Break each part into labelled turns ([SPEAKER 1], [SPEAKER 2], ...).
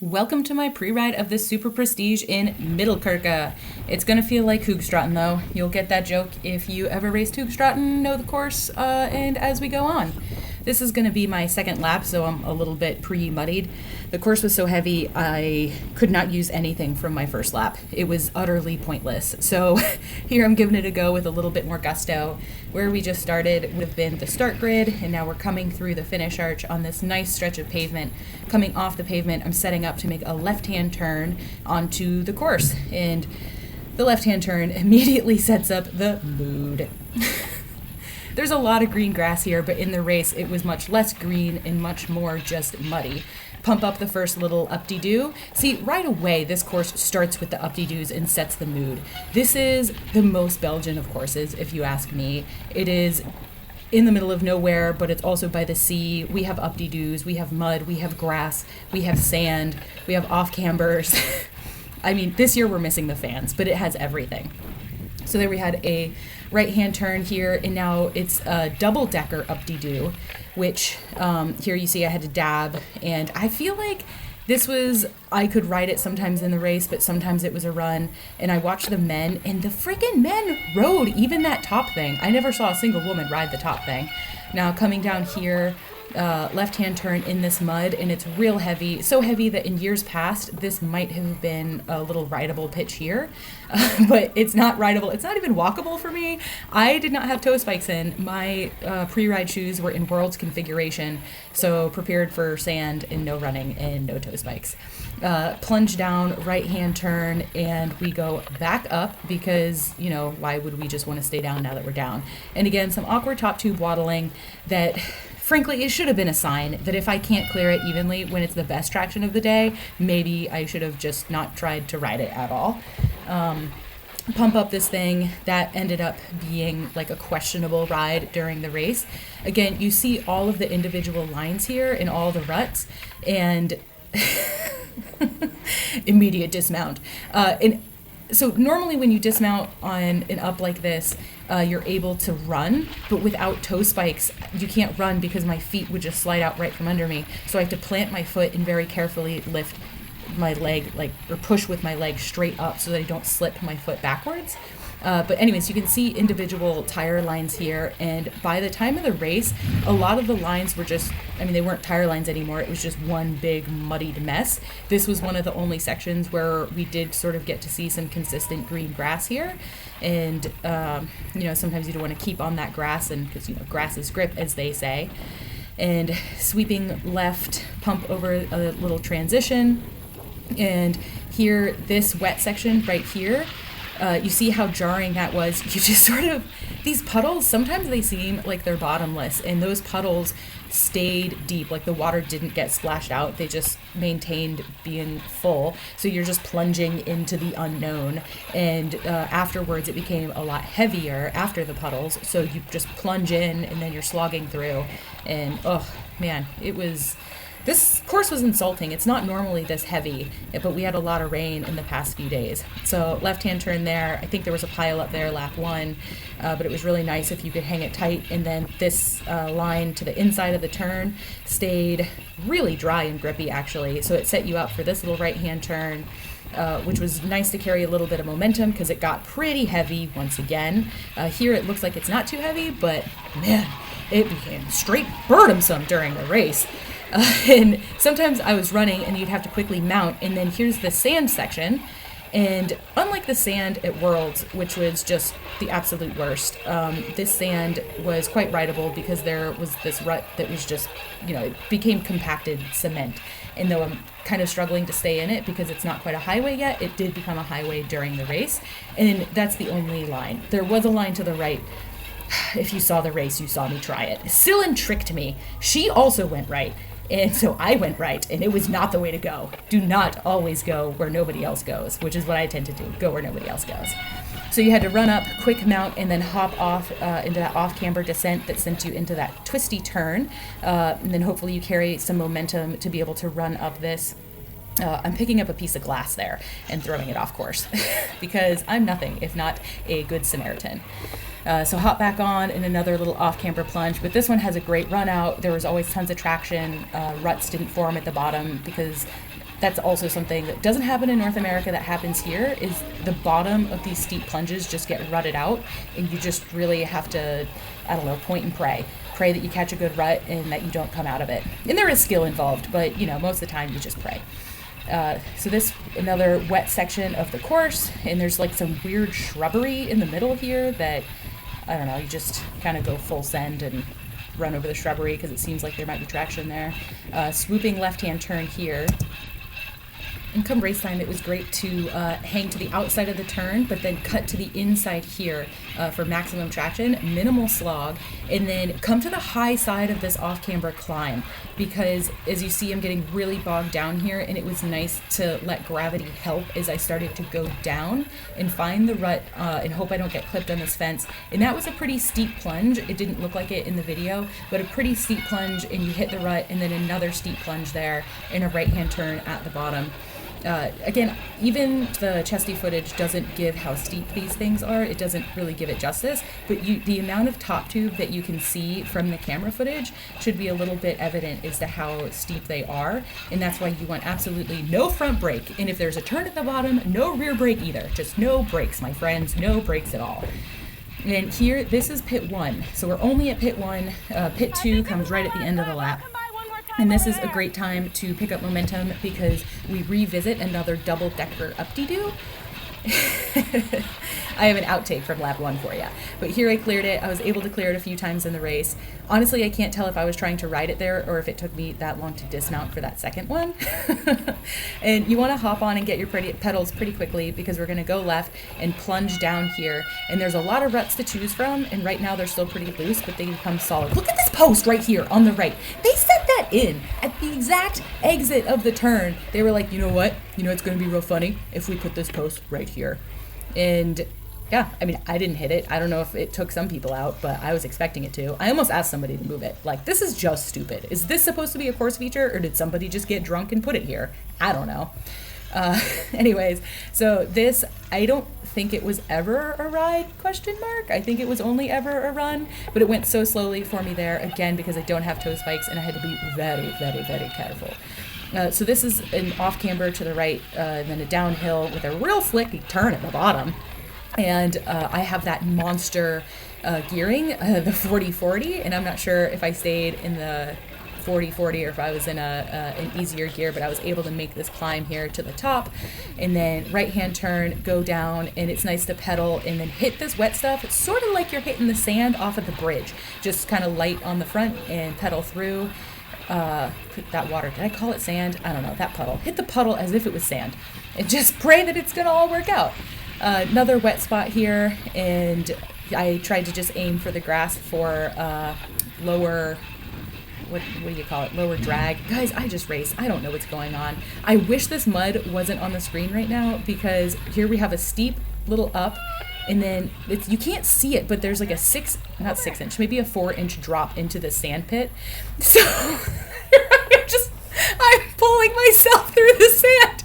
[SPEAKER 1] Welcome to my pre-ride of the Superprestige in Middelkerke. It's going to feel like Hoogstraten though. You'll get that joke if you ever raced Hoogstraten, know the course, and as we go on. This is going to be my second lap, so I'm a little bit pre-muddied. The course was so heavy, I could not use anything from my first lap. It was utterly pointless. So here I'm giving it a go with a little bit more gusto. Where we just started would have been the start grid, and now we're coming through the finish arch on this nice stretch of pavement. Coming off the pavement, I'm setting up to make a left-hand turn onto the course, and the left-hand turn immediately sets up the mood. There's a lot of green grass here, but in the race it was much less green and much more just muddy. Pump up the first little up-de-doo. See, right away this course starts with the up-de-doos and sets the mood. This is the most Belgian of courses, if you ask me. It is in the middle of nowhere, but it's also by the sea. We have up-de-doos, we have mud, we have grass, we have sand, we have off-cambers. I mean, this year we're missing the fans, but it has everything. So there we had a right-hand turn here, and now it's a double-decker up-de-doo, which here you see I had to dab, and I feel like this was, I could ride it sometimes in the race, but sometimes it was a run, and I watched the men, and the freaking men rode even that top thing. I never saw a single woman ride the top thing. Now coming down here, left-hand turn in this mud, and it's real heavy, so heavy that in years past this might have been a little rideable pitch here, but it's not rideable. It's not even walkable for me. I did not have toe spikes in. My pre-ride shoes were in World's configuration, so prepared for sand and no running and no toe spikes. Plunge down, right-hand turn, and we go back up because, you know, why would we just want to stay down now that we're down? And again, some awkward top tube waddling that frankly, it should have been a sign that if I can't clear it evenly when it's the best traction of the day, maybe I should have just not tried to ride it at all. Pump up this thing, that ended up being like a questionable ride during the race. Again, you see all of the individual lines here in all the ruts, and immediate dismount. So normally when you dismount on an up like this, you're able to run, but without toe spikes, you can't run because my feet would just slide out right from under me. So I have to plant my foot and very carefully lift my leg, or push with my leg straight up so that I don't slip my foot backwards. But anyways, you can see individual tire lines here, and by the time of the race, a lot of the lines were just, they weren't tire lines anymore. It was just one big muddied mess. This was one of the only sections where we did sort of get to see some consistent green grass here. And, sometimes you don't want to keep on that grass, and because, grass is grip, as they say. And sweeping left, pump over a little transition. And here, this wet section right here, you see how jarring that was. You just sort of, these puddles, sometimes they seem like they're bottomless, and those puddles stayed deep. Like the water didn't get splashed out. They just maintained being full. So you're just plunging into the unknown. And afterwards, it became a lot heavier after the puddles. So you just plunge in, and then you're slogging through. And, oh, man, this course was insulting. It's not normally this heavy, but we had a lot of rain in the past few days. So left-hand turn there. I think there was a pile up there lap one, but it was really nice if you could hang it tight. And then this line to the inside of the turn stayed really dry and grippy, actually. So it set you up for this little right-hand turn, which was nice to carry a little bit of momentum because it got pretty heavy once again. Here it looks like it's not too heavy, but man, it became straight burdensome during the race. And sometimes I was running and you'd have to quickly mount, and then here's the sand section, and unlike the sand at Worlds, which was just the absolute worst, this sand was quite rideable because there was this rut that was just, it became compacted cement, and though I'm kind of struggling to stay in it because it's not quite a highway yet, it did become a highway during the race, and that's the only line. There was a line to the right. If you saw the race, you saw me try it. Cylin tricked me. She also went right. And so I went right, and it was not the way to go. Do not always go where nobody else goes, which is what I tend to do, go where nobody else goes. So you had to run up, quick mount, and then hop off into that off-camber descent that sent you into that twisty turn. And then hopefully you carry some momentum to be able to run up this. I'm picking up a piece of glass there and throwing it off course because I'm nothing if not a good Samaritan. So hop back on in another little off-camber plunge, but this one has a great run out. There was always tons of traction. Ruts didn't form at the bottom because that's also something that doesn't happen in North America that happens here, is the bottom of these steep plunges just get rutted out, and you just really have to, I don't know, point and pray. Pray that you catch a good rut and that you don't come out of it. And there is skill involved, but most of the time you just pray. So this, another wet section of the course, and there's like some weird shrubbery in the middle here that, I don't know, you just kind of go full send and run over the shrubbery because it seems like there might be traction there. Swooping left-hand turn here. And come race time, it was great to hang to the outside of the turn, but then cut to the inside here for maximum traction, minimal slog, and then come to the high side of this off-camber climb, because as you see, I'm getting really bogged down here, and it was nice to let gravity help as I started to go down and find the rut and hope I don't get clipped on this fence. And that was a pretty steep plunge. It didn't look like it in the video, but a pretty steep plunge, and you hit the rut, and then another steep plunge there, and a right-hand turn at the bottom. Again, even the chesty footage doesn't give how steep these things are. It doesn't really give it justice, but the amount of top tube that you can see from the camera footage should be a little bit evident as to how steep they are, and that's why you want absolutely no front brake, and if there's a turn at the bottom, no rear brake either. Just no brakes, my friends, no brakes at all. And here, this is pit 1, so we're only at pit 1. Pit 2 comes right at the end of the lap. And this is a great time to pick up momentum because we revisit another double-decker up-de-doo. I have an outtake from lap 1 for you. But here I cleared it. I was able to clear it a few times in the race. Honestly, I can't tell if I was trying to ride it there or if it took me that long to dismount for that second one. And you want to hop on and get your pedals pretty quickly because we're going to go left and plunge down here. And there's a lot of ruts to choose from, and right now they're still pretty loose, but they become solid. Look at this post right here on the right. They set that in at the exact exit of the turn. They were like, you know what? It's going to be real funny if we put this post right here. And yeah, I mean, I didn't hit it. I don't know if it took some people out, but I was expecting it to. I almost asked somebody to move it. Like, this is just stupid. Is this supposed to be a course feature, or did somebody just get drunk and put it here? I don't know. Anyways, so this, I don't think it was ever a ride, ? I think it was only ever a run, but it went so slowly for me there, again, because I don't have toe spikes, and I had to be very, very, very careful. So this is an off-camber to the right, then a downhill with a real slick turn at the bottom. And I have that monster gearing, the 40-40, and I'm not sure if I stayed in the 40-40 or if I was in an easier gear, but I was able to make this climb here to the top, and then right-hand turn, go down, and it's nice to pedal and then hit this wet stuff. It's sort of like you're hitting the sand off of the bridge, just kind of light on the front and pedal through. That water, did I call it sand? I don't know, that puddle. Hit the puddle as if it was sand and just pray that it's gonna all work out. Another wet spot here, and I tried to just aim for the grass for lower, what do you call it, lower drag. Guys, I just raced. I don't know what's going on. I wish this mud wasn't on the screen right now, because here we have a steep little up, and then you can't see it, but there's like a not 6 inch, maybe a 4-inch drop into the sand pit. So I'm pulling myself through the sand.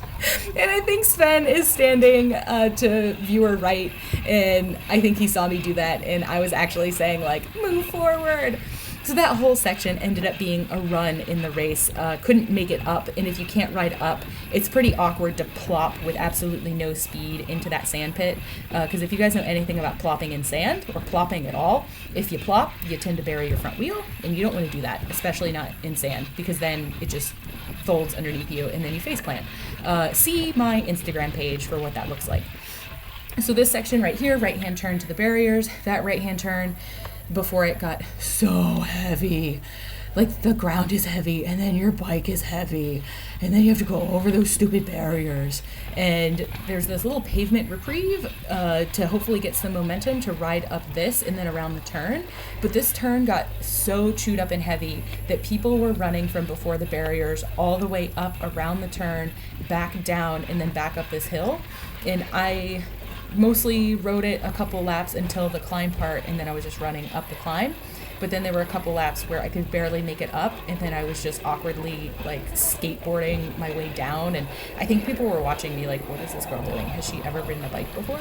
[SPEAKER 1] And I think Sven is standing to viewer right, and I think he saw me do that, and I was actually saying, like, move forward. So that whole section ended up being a run in the race. Couldn't make it up, and if you can't ride up, it's pretty awkward to plop with absolutely no speed into that sand pit, because if you guys know anything about plopping in sand, or plopping at all, if you plop, you tend to bury your front wheel, and you don't want to do that, especially not in sand, because then it just folds underneath you, and then you face plant. See my Instagram page for what that looks like. So this section right here, right-hand turn to the barriers, that right-hand turn, before it got so heavy. Like, the ground is heavy, and then your bike is heavy, and then you have to go over those stupid barriers. And there's this little pavement reprieve to hopefully get some momentum to ride up this and then around the turn. But this turn got so chewed up and heavy that people were running from before the barriers all the way up around the turn, back down, and then back up this hill. And I mostly rode it a couple laps until the climb part, and then I was just running up the climb. But then there were a couple laps where I could barely make it up, and then I was just awkwardly, like, skateboarding my way down. And I think people were watching me like, what is this girl doing? Has she ever ridden a bike before?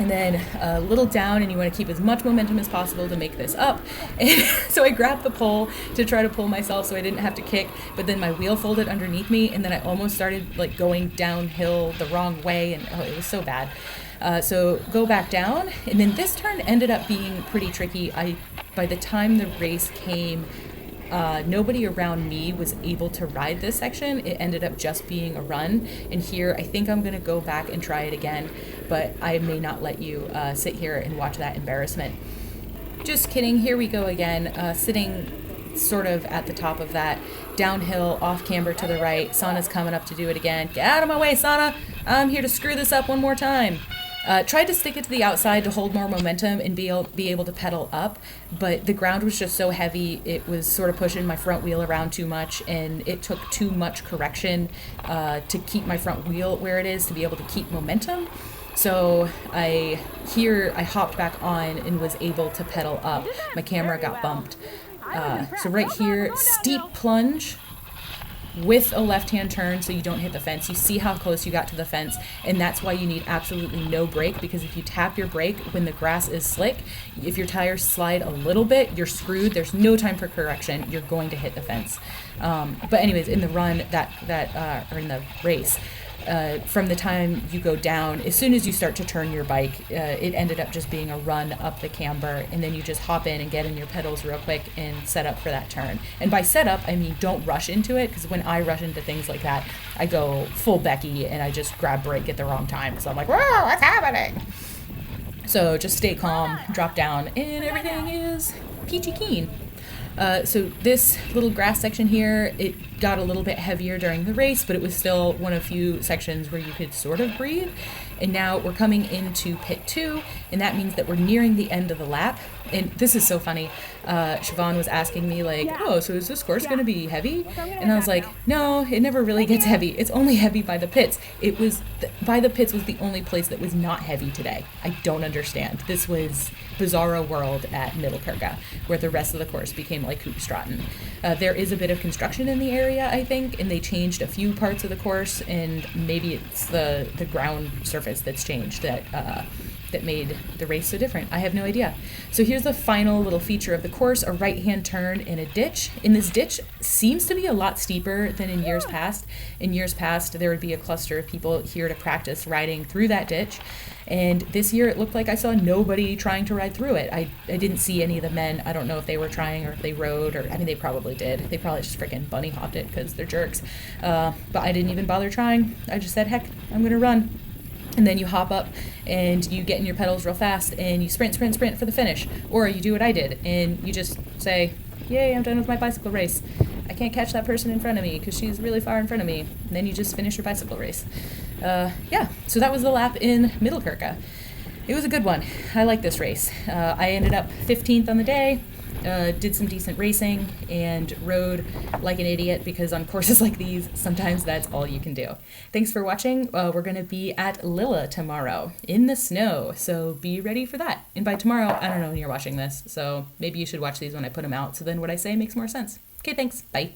[SPEAKER 1] and then a little down, and you want to keep as much momentum as possible to make this up. And so I grabbed the pole to try to pull myself so I didn't have to kick, but then my wheel folded underneath me, and then I almost started like going downhill the wrong way, and oh, it was so bad. So go back down, and then this turn ended up being pretty tricky. By the time the race came, nobody around me was able to ride this section. It ended up just being a run. And here, I think I'm going to go back and try it again, but I may not let you sit here and watch that embarrassment. Just kidding. Here we go again, sitting sort of at the top of that downhill, off camber to the right. Sana's coming up to do it again. Get out of my way, Sana. I'm here to screw this up one more time. Tried to stick it to the outside to hold more momentum and be able to pedal up, but the ground was just so heavy, it was sort of pushing my front wheel around too much, and it took too much correction to keep my front wheel where it is to be able to keep momentum. So I hopped back on and was able to pedal up. My camera got bumped. So right here, steep plunge with a left-hand turn so you don't hit the fence. You see how close you got to the fence, and that's why you need absolutely no brake, because if you tap your brake when the grass is slick, if your tires slide a little bit, you're screwed. There's no time for correction. You're going to hit the fence. But anyways, in the run or in the race, from the time you go down, as soon as you start to turn your bike, it ended up just being a run up the camber, and then you just hop in and get in your pedals real quick and set up for that turn. And by set up, I mean don't rush into it, because when I rush into things like that, I go full Becky and I just grab brake at the wrong time. So I'm like, whoa, what's happening? So just stay calm, drop down, and everything is peachy keen. So this little grass section here, it got a little bit heavier during the race, but it was still one of few sections where you could sort of breathe. And now we're coming into pit 2, and that means that we're nearing the end of the lap. And this is so funny. Siobhan was asking me like, oh, so is this course going to be heavy? And I was like, no, it never really gets heavy. It's only heavy by the pits. By the pits was the only place that was not heavy today. I don't understand. This was bizarro world at Middelkerke, where the rest of the course became like Hoogstraten. There is a bit of construction in the area, I think, and they changed a few parts of the course, and maybe it's the ground surface that's changed that made the race so different. I have no idea. So here's the final little feature of the course, a right-hand turn in a ditch. And this ditch seems to be a lot steeper than in years past. In years past, there would be a cluster of people here to practice riding through that ditch. And this year, it looked like I saw nobody trying to ride through it. I didn't see any of the men. I don't know if they were trying or if they rode, or I mean, they probably did. They probably just freaking bunny hopped it because they're jerks. But I didn't even bother trying. I just said, heck, I'm going to run. And then you hop up and you get in your pedals real fast and you sprint for the finish. Or you do what I did and you just say, yay, I'm done with my bicycle race. I can't catch that person in front of me because she's really far in front of me. And then you just finish your bicycle race. So that was the lap in Middelkerke. It was a good one. I like this race. I ended up 15th on the day. Did some decent racing and rode like an idiot, because on courses like these, sometimes that's all you can do. Thanks for watching. We're going to be at Lilla tomorrow in the snow, so be ready for that. And by tomorrow, I don't know when you're watching this, so maybe you should watch these when I put them out, so then what I say makes more sense. Okay, thanks. Bye.